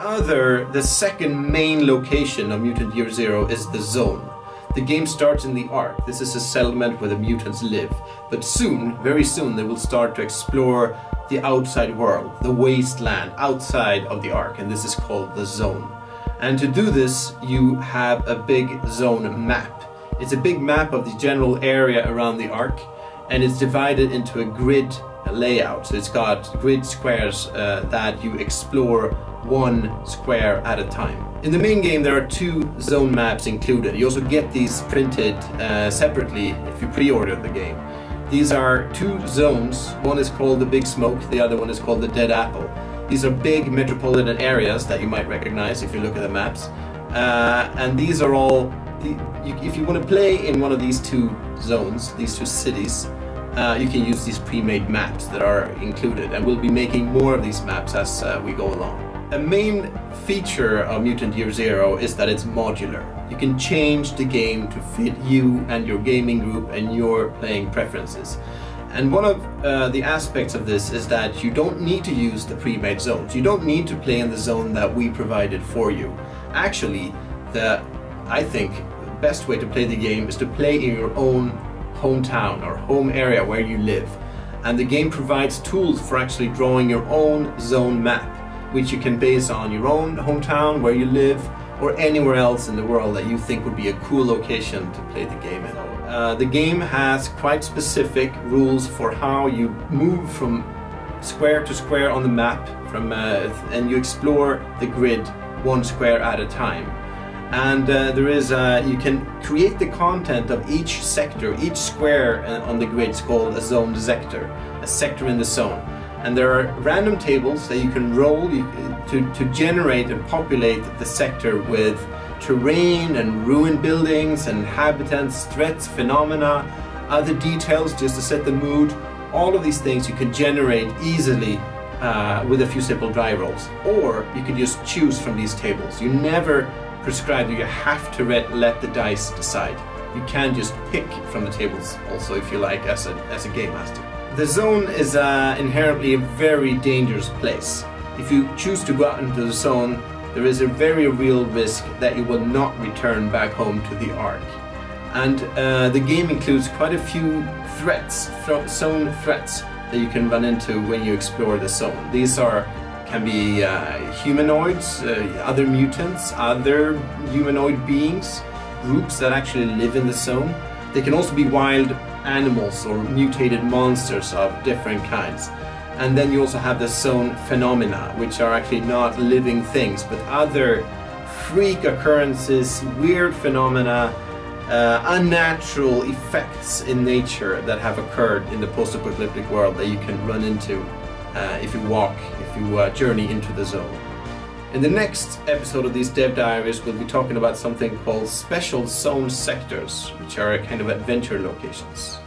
The second main location of Mutant Year Zero is the zone. The game starts in the Ark. This is a settlement where the mutants live. But soon, very soon, they will start to explore the outside world, the wasteland outside of the Ark, and this is called the zone. And to do this, you have a big zone map. It's a big map of the general area around the Ark, and it's divided into a grid layout. So it's got grid squares that you explore one square at a time. In the main game there are 2 zone maps included. You also get these printed separately if you pre-order the game. These are 2 zones. One is called the Big Smoke, the other one is called the Dead Apple. These are big metropolitan areas that you might recognize if you look at the maps. And these are all, if you want to play in one of these 2 zones, these 2 cities, you can use these pre-made maps that are included, and we'll be making more of these maps as we go along. A main feature of Mutant Year Zero is that it's modular. You can change the game to fit you and your gaming group and your playing preferences. And one of the aspects of this is that you don't need to use the pre-made zones. You don't need to play in the zone that we provided for you. Actually, I think the best way to play the game is to play in your own hometown or home area where you live. And the game provides tools for actually drawing your own zone map, which you can base on your own hometown, where you live, or anywhere else in the world that you think would be a cool location to play the game in. The game has quite specific rules for how you move from square to square on the map, and you explore the grid one square at a time. And you can create the content of each sector. Each square on the grid is called a zoned sector, a sector in the zone. And there are random tables that you can roll to generate and populate the sector with terrain and ruined buildings and inhabitants, threats, phenomena, other details just to set the mood. All of these things you can generate easily with a few simple die rolls. Or you can just choose from these tables. You never prescribe that you have to let the dice decide. You can just pick from the tables also if you like as a game master. The zone is inherently a very dangerous place. If you choose to go out into the zone, there is a very real risk that you will not return back home to the Ark. And the game includes quite a few threats, zone threats, that you can run into when you explore the zone. These can be humanoids, other mutants, other humanoid beings, groups that actually live in the zone. They can also be wild animals or mutated monsters of different kinds. And then you also have the zone phenomena, which are actually not living things, but other freak occurrences, weird phenomena, unnatural effects in nature that have occurred in the post-apocalyptic world that you can run into if you journey into the zone. In the next episode of these Dev Diaries, we'll be talking about something called special zone sectors, which are kind of adventure locations.